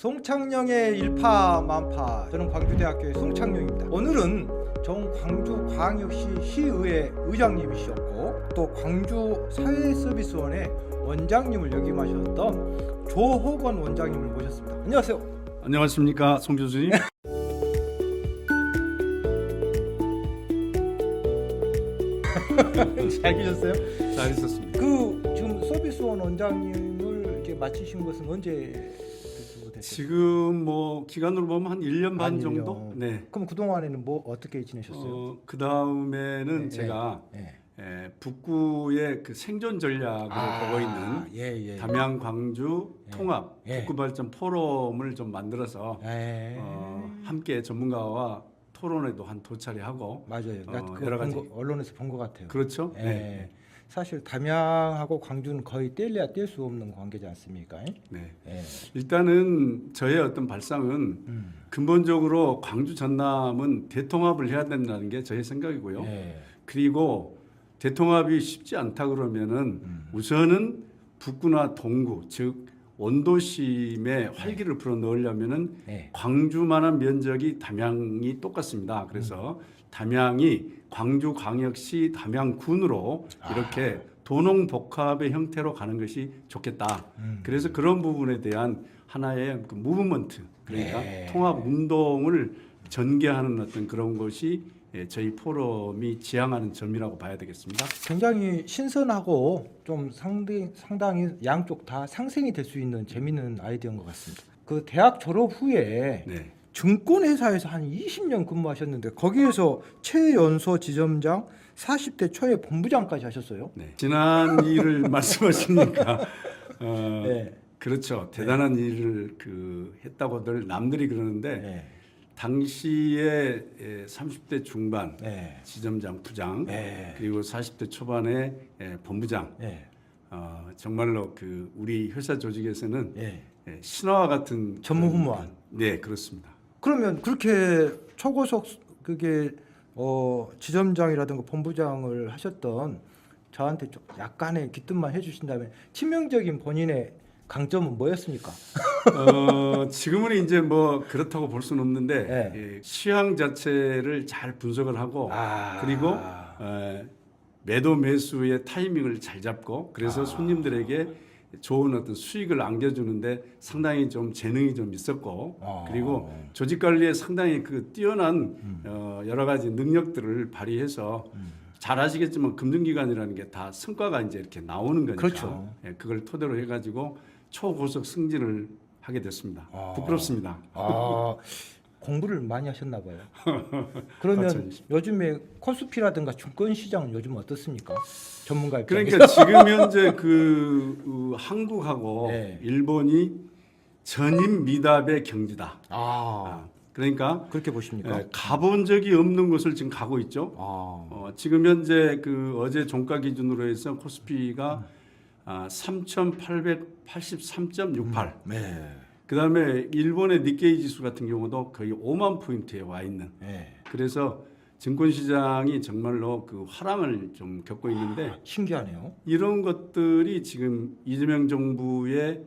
송창령의 일파만파. 저는 광주대학교의 송창령입니다. 오늘은 전 광주광역시 시의회 의장님이셨고 또 광주 사회서비스원의 원장님을 역임하셨던 조호건 원장님을 모셨습니다. 안녕하세요. 안녕하십니까, 송 교수님. 잘 계셨어요? 잘 있었습니다. 지금 서비스원 원장님을 이렇게 마치신 것은 언제 됐어요? 지금 뭐 기간으로 보면 한 1년 반 한 정도. 1년. 네. 그럼 그 동안에는 뭐 어떻게 지내셨어요? 그 다음에는 제가 북구의 그 생존 전략을 보고 있는 담양 광주 통합 북구 발전 포럼을 좀 만들어서 함께 전문가와 토론회도 한 두 차례 하고. 맞아요. 여러 가지 언론에서 본 것 같아요. 그렇죠. 네. 사실 담양하고 광주는 거의 뗄래야 뗄 수 없는 관계지 않습니까? 네. 일단은 저의 어떤 발상은 근본적으로 광주 전남은 대통합을 해야 된다는 게 저의 생각이고요. 그리고 대통합이 쉽지 않다 그러면은 우선은 북구나 동구, 즉 원도심에 활기를 불어 넣으려면은 광주만한 면적이 담양이 똑같습니다. 그래서 담양이 광주광역시 담양군으로 이렇게 도농복합의 형태로 가는 것이 좋겠다. 그래서 그런 부분에 대한 하나의 그 무브먼트, 그러니까 통합 운동을 전개하는 어떤 그런 것이 저희 포럼이 지향하는 점이라고 봐야 되겠습니다. 굉장히 신선하고 좀 상당히 양쪽 다 상생이 될 수 있는 재미있는 아이디어인 것 같습니다. 그 대학 졸업 후에 증권회사에서 한 20년 근무하셨는데 거기에서 최연소 지점장, 40대 초에 본부장까지 하셨어요. 지난 일을 말씀하시니까 그렇죠. 대단한 일을 했다고들 남들이 그러는데 당시에 30대 중반 지점장, 부장 그리고 40대 초반에 본부장 정말로 우리 회사 조직에서는 신화와 같은 전무 후무한. 네, 그렇습니다. 그러면 그렇게 초고속 지점장이라든가 본부장을 하셨던 저한테 좀 약간의 귀뜸만 해주신다면 치명적인 본인의 강점은 뭐였습니까? 지금은 이제 뭐 그렇다고 볼 수는 없는데 시황 자체를 잘 분석을 하고 그리고 매도 매수의 타이밍을 잘 잡고 그래서 손님들에게 좋은 어떤 수익을 안겨주는데 상당히 좀 재능이 좀 있었고 그리고 조직 관리에 상당히 뛰어난 여러 가지 능력들을 발휘해서 잘 아시겠지만 금융기관이라는 게 다 성과가 이제 이렇게 나오는 거니까 그렇죠. 그걸 토대로 해가지고 초고속 승진을 하게 됐습니다. 부끄럽습니다. 공부를 많이 하셨나 봐요. 그러면 요즘에 코스피라든가 증권시장은 요즘 어떻습니까? 전문가 입장에서. 그러니까 지금 현재 한국하고 일본이 전임 미답의 경지다. 그러니까 그렇게 보십니까? 가본 적이 없는 곳을 지금 가고 있죠. 지금 현재 어제 종가 기준으로 해서 코스피가 3,883.68. 그다음에 일본의 니케이 지수 같은 경우도 거의 5만 포인트에 와 있는. 그래서 증권시장이 정말로 화랑을 좀 겪고 있는데 신기하네요. 이런 것들이 지금 이재명 정부의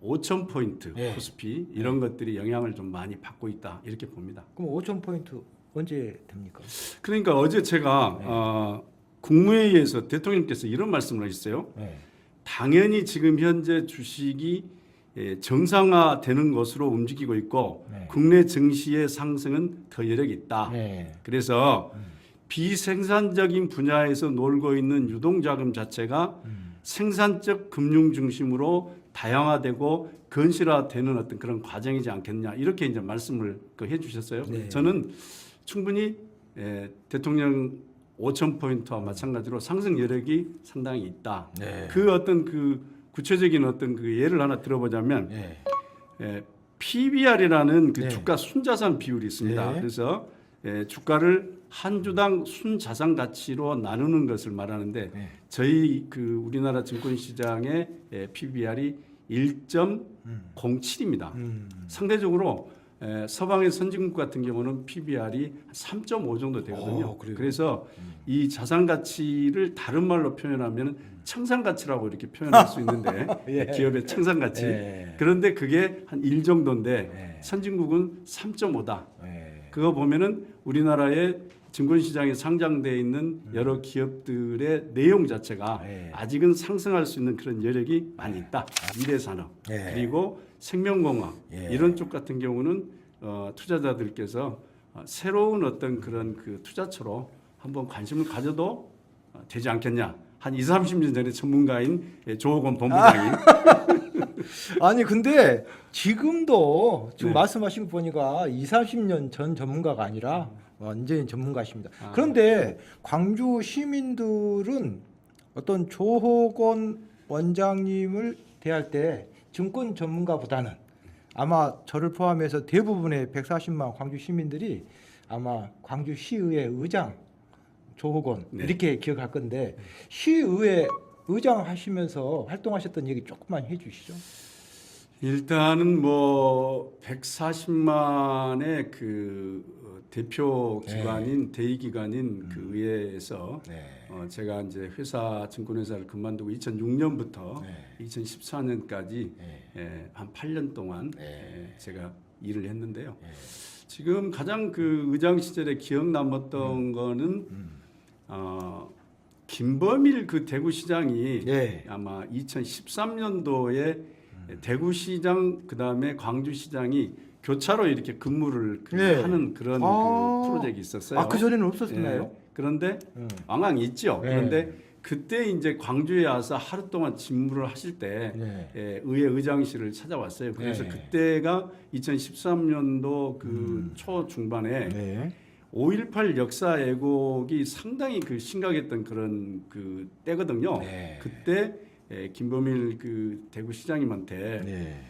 5천 포인트 코스피 이런 것들이 영향을 좀 많이 받고 있다 이렇게 봅니다. 그럼 5천 포인트 언제 됩니까? 그러니까 어제 제가 국무회의에서 대통령께서 이런 말씀을 하셨어요. 당연히 지금 현재 주식이 정상화되는 것으로 움직이고 있고 국내 증시의 상승은 더 여력이 있다. 그래서 비생산적인 분야에서 놀고 있는 유동자금 자체가 생산적 금융 중심으로 다양화되고 건실화되는 어떤 그런 과정이지 않겠냐 이렇게 이제 말씀을 해주셨어요. 저는 충분히 대통령 5천 포인트와 마찬가지로 상승 여력이 상당히 있다. 그 어떤 구체적인 어떤 예를 하나 들어보자면 PBR이라는 주가 순자산 비율이 있습니다. 그래서 주가를 한 주당 순자산 가치로 나누는 것을 말하는데 저희 우리나라 증권시장의 PBR이 1.07입니다. 상대적으로 서방의 선진국 같은 경우는 PBR이 3.5 정도 되거든요. 그래서 이 자산 가치를 다른 말로 표현하면 청산 가치라고 이렇게 표현할 수 있는데 예. 기업의 청산 가치. 예. 그런데 그게 한 1 정도인데 예. 선진국은 3.5다. 예. 그거 보면은 우리나라의 증권시장에 상장되어 있는 여러 기업들의 내용 자체가 예. 아직은 상승할 수 있는 그런 여력이 많이 있다. 미래산업 예. 그리고 생명공학 예. 이런 쪽 같은 경우는 투자자들께서 새로운 어떤 그런 그 투자처로 한번 관심을 가져도 되지 않겠냐. 한 20, 30년 전에 전문가인 조호건 본부장이 아니 근데 지금도 지금 네. 말씀하신 거 보니까 20, 30년 전 전문가가 아니라 완전히 전문가십니다. 아. 그런데 광주 시민들은 어떤 조호건 원장님을 대할 때 증권 전문가보다는 아마 저를 포함해서 대부분의 140만 광주 시민들이 아마 광주시의회 의장 조호건 네. 이렇게 기억할 건데 시의회 의장 하시면서 활동하셨던 얘기 조금만 해주시죠. 일단은 뭐 140만의 그 대표 기관인 대의 기관인 그 의회에서 제가 이제 증권회사를 그만두고 2006년부터 2014년까지 한 8년 동안 제가 일을 했는데요. 지금 가장 그 의장 시절에 기억 남았던 거는 김범일 그 대구시장이 아마 2013년도에 대구시장 그다음에 광주시장이 교차로 이렇게 근무를 하는 그런 그 프로젝트가 있었어요. 그 전에는 없었나요? 그런데 왕왕 있죠. 그런데 그때 이제 광주에 와서 하루 동안 직무를 하실 때 의회 의장실을 찾아왔어요. 그래서 그때가 2013년도 그 초중반에 5.18 역사 왜곡이 상당히 그 심각했던 그런 그 때거든요. 그때 김범일 그 대구시장님한테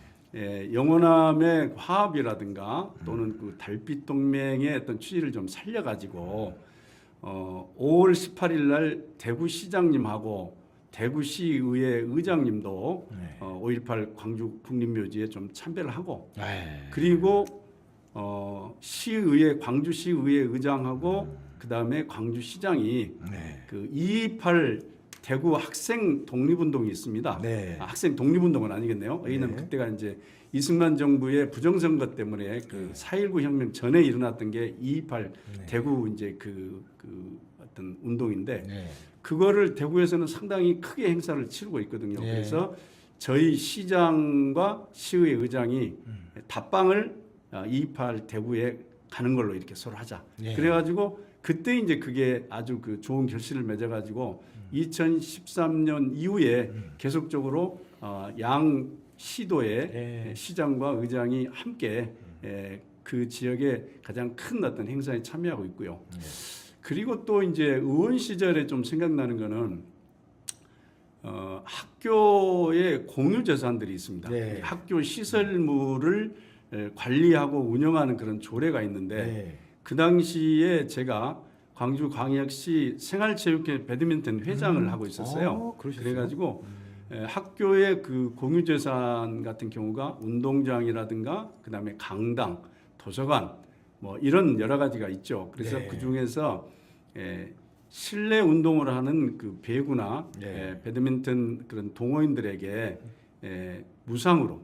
영호남의 화합이라든가 또는 그 달빛 동맹의 어떤 취지를 좀 살려가지고 5월 18일 날 대구시장님하고 대구시의회 의장님도 5.18 광주 국립묘지에 좀 참배를 하고 그리고 시의회 광주시의회 의장하고 그 다음에 광주시장이 그 2.28 대구 학생 독립운동이 있습니다. 학생 독립운동은 아니겠네요. 왜냐하면 그때가 이제 이승만 정부의 부정선거 때문에 그 4.19 혁명 전에 일어났던 게 2.28 대구 이제 그 어떤 운동인데 그거를 대구에서는 상당히 크게 행사를 치르고 있거든요. 그래서 저희 시장과 시의회 의장이 답방을 2.28 대구에 가는 걸로 이렇게 서로 하자. 그래가지고 그때 이제 그게 아주 그 좋은 결실을 맺어가지고 2013년 이후에 계속적으로 양 시도의 시장과 의장이 함께 그 지역의 가장 큰 어떤 행사에 참여하고 있고요. 그리고 또 이제 의원 시절에 좀 생각나는 거는 학교의 공유 재산들이 있습니다. 학교 시설물을 관리하고 운영하는 그런 조례가 있는데 그 당시에 제가 광주광역시 생활체육회 배드민턴 회장을 하고 있었어요. 그래가지고 학교의 그 공유재산 같은 경우가 운동장이라든가 그다음에 강당, 도서관 뭐 이런 여러 가지가 있죠. 그래서 그 중에서 실내 운동을 하는 그 배구나 배드민턴 그런 동호인들에게 무상으로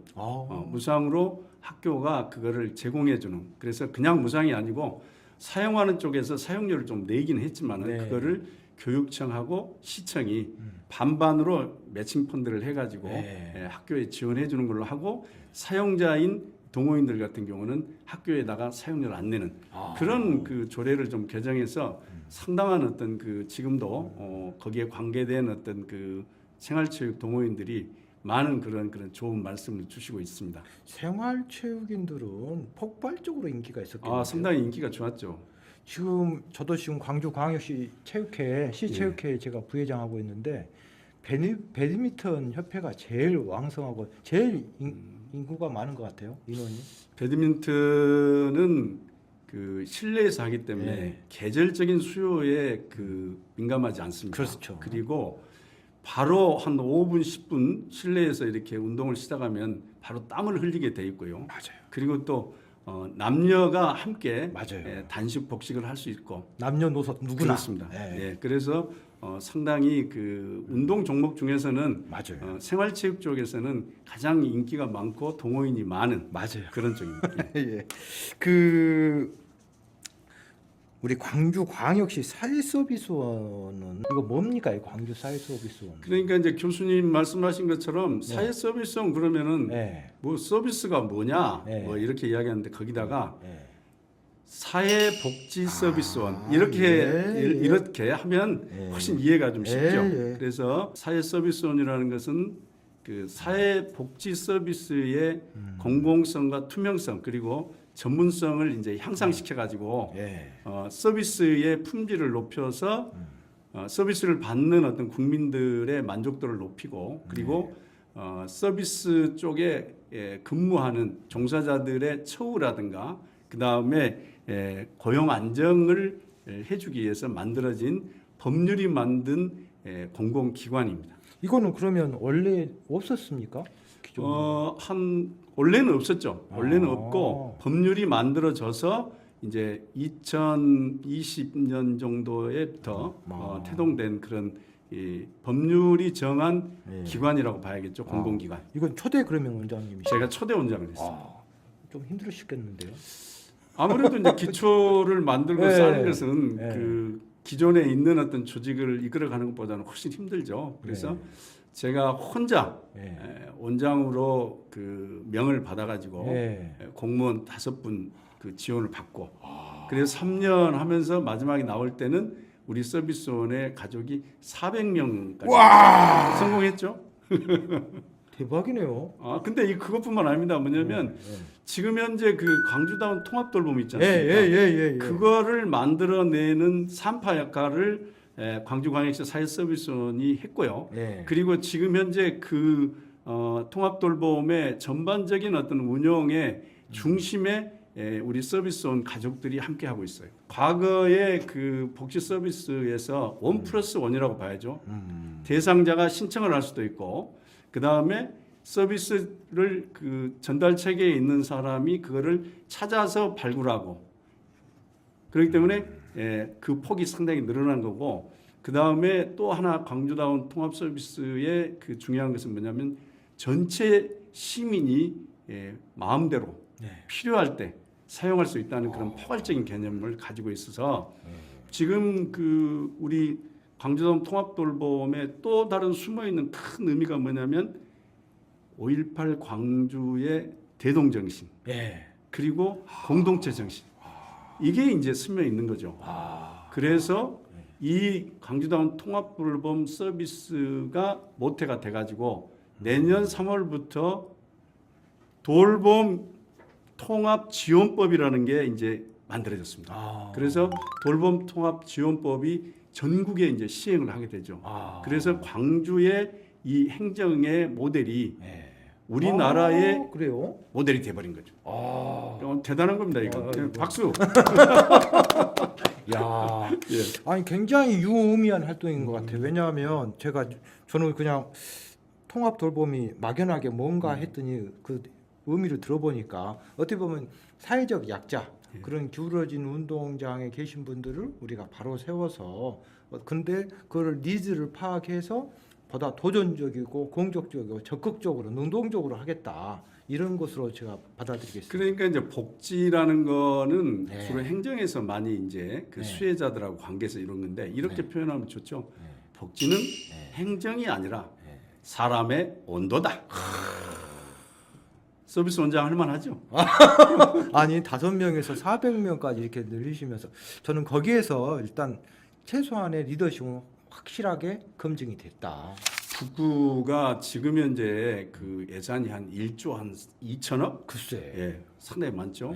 무상으로 학교가 그거를 제공해주는. 그래서 그냥 무상이 아니고 사용하는 쪽에서 사용료를 좀 내긴 했지만은 그거를 교육청하고 시청이 반반으로 매칭 펀드를 해가지고 학교에 지원해 주는 걸로 하고 사용자인 동호인들 같은 경우는 학교에다가 사용료를 안 내는 그런 그 조례를 좀 개정해서 상당한 어떤 그 지금도 거기에 관계된 어떤 그 생활체육 동호인들이 많은 그런 좋은 말씀을 주시고 있습니다. 생활체육인들은 폭발적으로 인기가 있었겠네요. 상당히 인기가 좋았죠. 저도 지금 광주광역시 체육회 시체육회에 제가 부회장하고 있는데 배드민턴 협회가 제일 왕성하고 제일 인구가 많은 것 같아요. 인원이. 배드민턴은 그 실내에서 하기 때문에 계절적인 수요에 그 민감하지 않습니다. 그렇죠. 그리고 바로 한 5분, 10분 실내에서 이렇게 운동을 시작하면 바로 땀을 흘리게 돼 있고요. 맞아요. 그리고 또 남녀가 함께 맞아요. 단식 복식을 할 수 있고 남녀노소 누구나. 그렇습니다. 예, 그래서 상당히 그 운동 종목 중에서는 맞아요. 생활체육 쪽에서는 가장 인기가 많고 동호인이 많은 맞아요. 그런 쪽입니다. 예. 그 우리 광주 광역시 사회서비스원은 이거 뭡니까? 이 광주 사회서비스원. 그러니까 이제 교수님 말씀하신 것처럼 사회 서비스원 그러면은 네. 뭐 서비스가 뭐냐 네. 뭐 이렇게 이야기하는데 거기다가 네. 사회복지 서비스원 아, 이렇게 예. 이렇게 하면 훨씬 이해가 좀 쉽죠. 예. 그래서 사회 서비스원이라는 것은 그 사회복지 서비스의 공공성과 투명성 그리고 전문성을 이제 향상시켜 가지고 예. 서비스의 품질을 높여서 서비스를 받는 어떤 국민들의 만족도를 높이고 그리고 서비스 쪽에 근무하는 종사자들의 처우라든가 그 다음에 고용 안정을 해주기 위해서 만들어진 법률이 만든 공공기관입니다. 이거는 그러면 원래 없었습니까? 기존에? 원래는 없었죠. 원래는 아. 없고 법률이 만들어져서 이제 2020년 정도에부터 태동된 그런 이 법률이 정한 기관이라고 봐야겠죠. 공공기관. 이건 초대 그러면 원장님이 제가 초대 원장을 했습니다. 좀 힘들으시겠는데요. 아무래도 이제 기초를 만들고 네. 쌓는 것은 네. 그 기존에 있는 어떤 조직을 이끌어가는 것보다는 훨씬 힘들죠. 그래서 제가 혼자 원장으로 그 명을 받아가지고 공무원 5분 그 지원을 받고 그래서 3년 하면서 마지막에 나올 때는 우리 서비스원의 가족이 400명까지 성공했죠. 대박이네요. 근데 그것뿐만 아닙니다. 뭐냐면 지금 현재 그 광주다운 통합돌봄 있지 않습니까? 예. 그거를 만들어내는 산파 역할을 광주광역시 사회서비스원이 했고요. 그리고 지금 현재 그 통합돌봄의 전반적인 어떤 운영의 중심에 우리 서비스원 가족들이 함께 하고 있어요. 과거에 그 복지 서비스에서 1+1이라고 봐야죠. 대상자가 신청을 할 수도 있고 그 다음에 서비스를 그 전달 체계에 있는 사람이 그거를 찾아서 발굴하고 그렇기 때문에 그 폭이 상당히 늘어난 거고 그 다음에 또 하나 광주다운 통합 서비스의 그 중요한 것은 뭐냐면 전체 시민이 마음대로 필요할 때 사용할 수 있다는 그런 포괄적인 개념을 가지고 있어서 지금 그 우리 광주다운 통합돌봄의 또 다른 숨어 있는 큰 의미가 뭐냐면 5.18 광주의 대동정신 그리고 공동체 정신 이게 이제 스며 있는 거죠. 그래서 이 광주다운 통합돌봄 서비스가 모태가 돼가지고 내년 3월부터 돌봄 통합지원법이라는 게 이제 만들어졌습니다. 그래서 돌봄 통합지원법이 전국에 이제 시행을 하게 되죠. 그래서 광주의 이 행정의 모델이 우리나라의 그래요? 모델이 돼버린 거죠. 대단한 겁니다, 이거. 박수. 야, 아니 굉장히 유의미한 활동인 것 같아요. 왜냐하면 저는 그냥 통합 돌봄이 막연하게 뭔가 했더니 그 의미를 들어보니까 어떻게 보면 사회적 약자 그런 기울어진 운동장에 계신 분들을 우리가 바로 세워서 근데 그걸 니즈를 파악해서 보다 도전적이고 공격적이고 적극적으로 능동적으로 하겠다 이런 것으로 제가 받아들이겠습니다. 그러니까 이제 복지라는 거는 주로 행정에서 많이 이제 그 수혜자들하고 관계에서 이런 건데 이렇게 표현하면 좋죠. 복지는 행정이 아니라 사람의 온도다. 서비스 원장 할 만하죠. 아니 5명에서 400명까지 이렇게 늘리시면서 저는 거기에서 일단 최소한의 리더십은 확실하게 검증이 됐다. 북구가 지금 현재 그 예산이 한 1조 한 2천억? 글쎄. 상당히 많죠.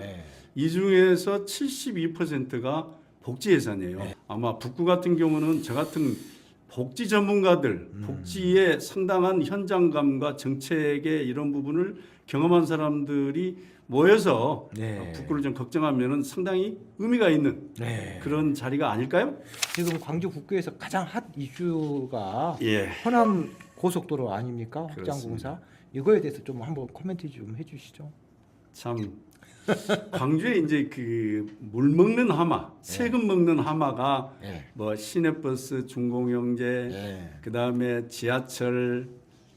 이 중에서 72%가 복지 예산이에요. 아마 북구 같은 경우는 저 같은 복지 전문가들, 복지의 상당한 현장감과 정책의 이런 부분을 경험한 사람들이 모여서 북구를 좀 걱정하면은 상당히 의미가 있는 그런 자리가 아닐까요? 지금 광주 북구에서 가장 핫 이슈가 예. 호남 고속도로 아닙니까? 확장공사. 이거에 대해서 좀 한번 코멘트 좀 해주시죠. 참 광주에 이제 그 물 먹는 하마, 세금 먹는 하마가 뭐 시내버스, 중공영제, 그다음에 지하철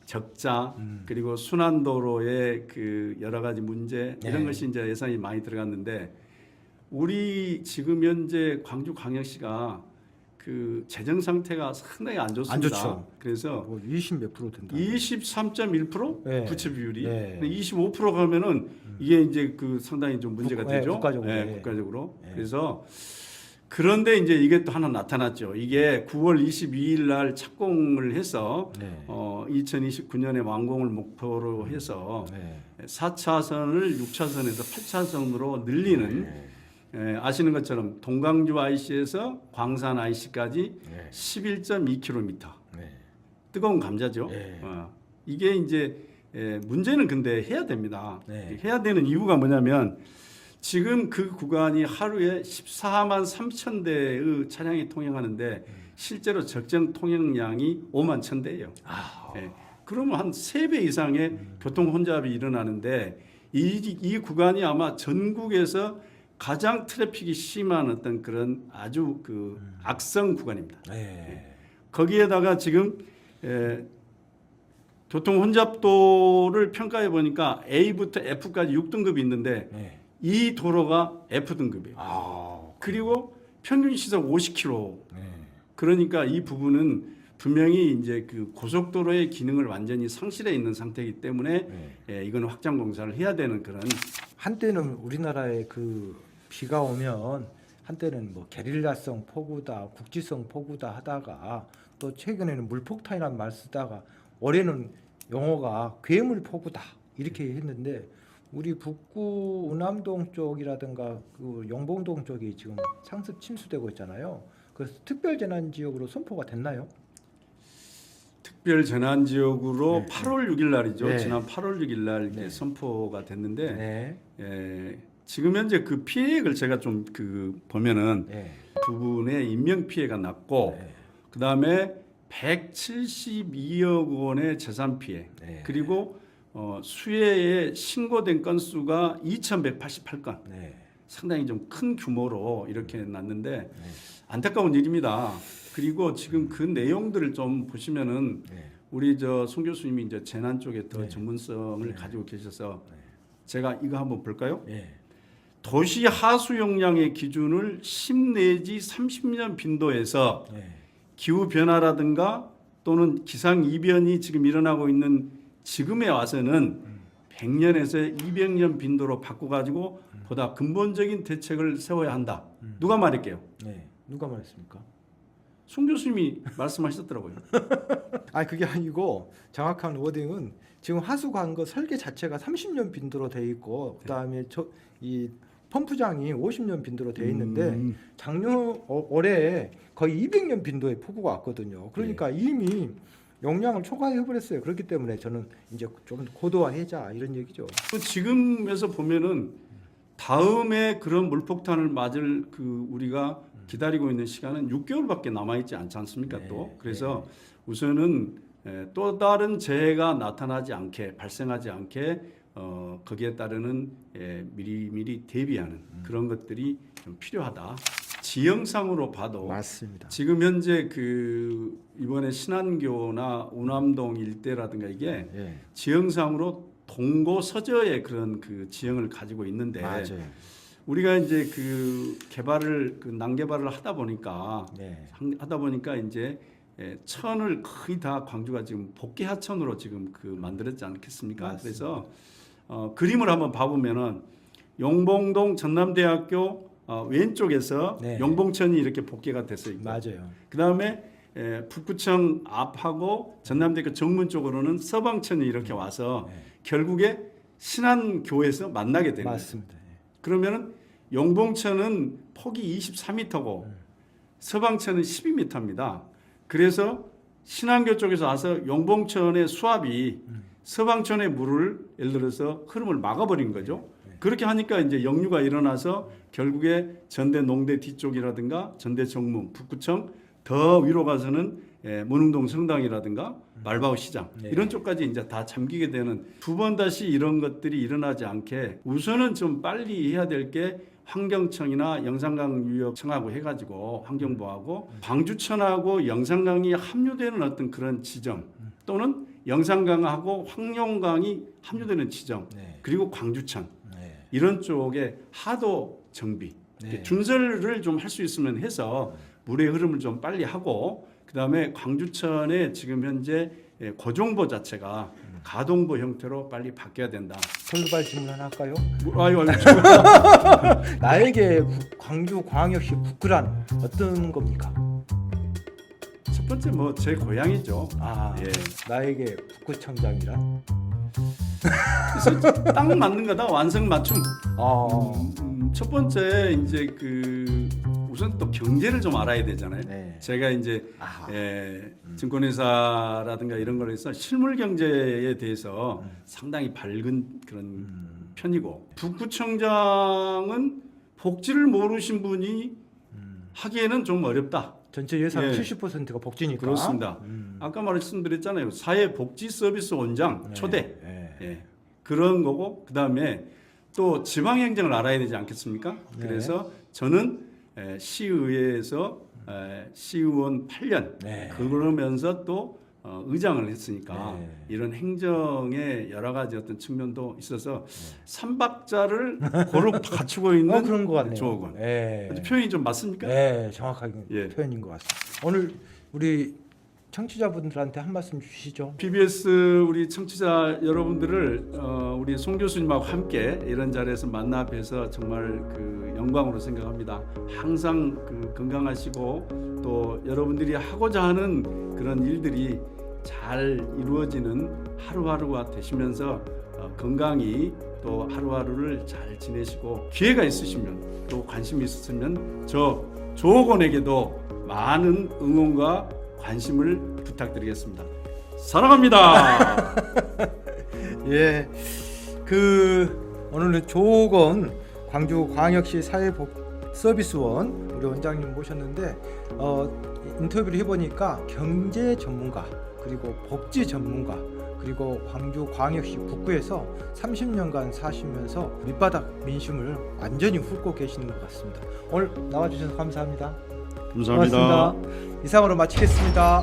적자, 그리고 순환도로의 그 여러 가지 문제 이런 것이 이제 예산이 많이 들어갔는데 우리 지금 현재 광주광역시가 그 재정 상태가 상당히 안 좋습니다. 안 좋죠. 그래서 뭐 20 몇 프로 된다. 23.1% 네. 부채 비율이 네. 25% 가면은 이게 이제 그 상당히 좀 문제가 되죠. 국가적으로. 네, 국가적으로. 그래서 그런데 이제 이게 또 하나 나타났죠. 이게 9월 22일 날 착공을 해서 2029년에 완공을 목표로 해서 4차선을 6차선에서 8차선으로 늘리는 아시는 것처럼 동강주 IC에서 광산 IC까지 11.2km. 뜨거운 감자죠. 이게 이제 문제는 근데 해야 됩니다. 해야 되는 이유가 뭐냐면 지금 그 구간이 하루에 14만 3천 대의 차량이 통행하는데 실제로 적정 통행량이 5만 1천 대예요. 그러면 한 3배 이상의 교통 혼잡이 일어나는데 이 구간이 아마 전국에서 가장 트래픽이 심한 어떤 그런 아주 그 악성 구간입니다. 거기에다가 지금 교통 혼잡도를 평가해 보니까 A부터 F까지 6등급이 있는데 이 도로가 F등급이에요. 그리고 평균 시속 50km. 그러니까 이 부분은 분명히 이제 그 고속도로의 기능을 완전히 상실해 있는 상태이기 때문에 이건 확장 공사를 해야 되는 그런. 한때는 우리나라에 그 비가 오면 한때는 뭐 게릴라성 폭우다, 국지성 폭우다 하다가 또 최근에는 물폭탄이라는 말 쓰다가 올해는 용어가 괴물 폭우다 이렇게 했는데 우리 북구 운암동 쪽이라든가 그 영봉동 쪽이 지금 상습 침수되고 있잖아요. 그래서 특별재난지역으로 선포가 됐나요? 특별재난지역으로 8월 6일 날이죠. 지난 8월 6일 날 이제 선포가 됐는데 지금 현재 그 피해액을 제가 좀 그 보면은 두 분의 인명 피해가 났고 그 다음에 172억 원의 재산 피해 그리고 수해에 신고된 건수가 2,188건 상당히 좀 큰 규모로 이렇게 났는데 안타까운 일입니다. 그리고 지금 그 내용들을 좀 보시면은 우리 송 교수님이 이제 재난 쪽에 더 전문성을 가지고 계셔서 제가 이거 한번 볼까요? 도시 하수 용량의 기준을 10 내지 30년 빈도에서 기후 변화라든가 또는 기상 이변이 지금 일어나고 있는 지금에 와서는 100년에서 200년 빈도로 바꿔가지고 보다 근본적인 대책을 세워야 한다. 누가 말할게요? 누가 말했습니까? 송 교수님이 말씀하셨더라고요. 그게 아니고 정확한 워딩은 지금 하수 관거 설계 자체가 30년 빈도로 돼 있고 그다음에 이 펌프장이 50년 빈도로 돼 있는데 작년 올해 거의 200년 빈도의 폭우가 왔거든요. 그러니까 이미 용량을 초과해 버렸어요. 그렇기 때문에 저는 이제 좀 고도화하자 이런 얘기죠. 지금에서 보면은 다음에 그런 물폭탄을 맞을 그 우리가 기다리고 있는 시간은 6개월밖에 남아 있지 않지 않습니까? 또 그래서 우선은 또 다른 재해가 나타나지 않게 발생하지 않게 거기에 따르는 미리 대비하는 그런 것들이 좀 필요하다. 지형상으로 봐도 맞습니다. 지금 현재 그 이번에 신안교나 운암동 일대라든가 이게 지형상으로 동고 서저의 그런 그 지형을 가지고 있는데 우리가 이제 그 개발을 그 난개발을 하다 보니까 이제 천을 거의 다 광주가 지금 복개 하천으로 지금 그 만들었지 않겠습니까? 맞습니다. 그래서 그림을 한번 봐보면은 용봉동 전남대학교 왼쪽에서 용봉천이 이렇게 복개가 됐어요. 맞아요. 그 다음에 북구청 앞하고 전남대학교 정문 쪽으로는 서방천이 이렇게 와서 결국에 신안교에서 만나게 되는 맞습니다. 거예요. 그러면은 용봉천은 폭이 23m고 서방천은 12m입니다. 그래서 신안교 쪽에서 와서 용봉천의 수압이 서방천의 물을 예를 들어서 흐름을 막아버린 거죠. 그렇게 하니까 이제 역류가 일어나서 결국에 전대 농대 뒤쪽이라든가 전대 정문, 북구청 더 위로 가서는 문흥동 성당이라든가 말바우 시장 이런 쪽까지 이제 다 잠기게 되는 두 번 다시 이런 것들이 일어나지 않게 우선은 좀 빨리 해야 될 게 환경청이나 영산강유역청하고 해가지고 환경부하고 광주천하고 영산강이 합류되는 어떤 그런 지점 또는 영산강하고 황룡강이 합류되는 지점 그리고 광주천 이런 쪽에 하도 정비 준설을 좀 할 수 있으면 해서 물의 흐름을 좀 빨리 하고 그다음에 광주천의 지금 현재 고정보 자체가 가동보 형태로 빨리 바뀌어야 된다. 돌발 질문 하나 할까요? 아유. 나에게 광주광역시 북구란 어떤 겁니까? 첫 번째 뭐 제 고향이죠. 나에게 북구청장이란? 그래서 딱 맞는 거다. 완성 맞춤. 첫 번째 이제 그 우선 또 경제를 좀 알아야 되잖아요. 제가 이제 증권회사라든가 이런 걸 해서 실물 경제에 대해서 상당히 밝은 그런 편이고 북구청장은 복지를 모르신 분이 하기에는 좀 어렵다. 전체 예산 70%가 복지니까. 그렇습니다. 아까 말씀드렸잖아요. 사회복지서비스원장 초대 그런 거고 그다음에 또 지방행정을 알아야 되지 않겠습니까? 그래서 저는 시의회에서 시의원 8년 그러면서 또 의장을 했으니까 이런 행정의 여러 가지 어떤 측면도 있어서 삼박자를 고루 갖추고 있는 그런 것 같네요. 조건. 표현이 좀 맞습니까? 네, 정확하게 표현인 것 같습니다. 오늘 우리 청취자분들한테 한 말씀 주시죠. PBS 우리 청취자 여러분들을 우리 송 교수님하고 함께 이런 자리에서 만나 뵈서 정말 그 영광으로 생각합니다. 항상 그 건강하시고 또 여러분들이 하고자 하는 그런 일들이 잘 이루어지는 하루하루가 되시면서 건강히 또 하루하루를 잘 지내시고 기회가 있으시면 또 관심이 있으시면 저 조옥원에게도 많은 응원과 관심을 부탁드리겠습니다. 사랑합니다. 오늘은 조옥원 광주광역시 사회복지서비스원 우리 원장님 모셨는데 인터뷰를 해보니까 경제 전문가 그리고 복지 전문가 그리고 광주광역시 북구에서 30년간 사시면서 밑바닥 민심을 완전히 훑고 계시는 것 같습니다. 오늘 나와주셔서 감사합니다. 감사합니다. 고맙습니다. 이상으로 마치겠습니다.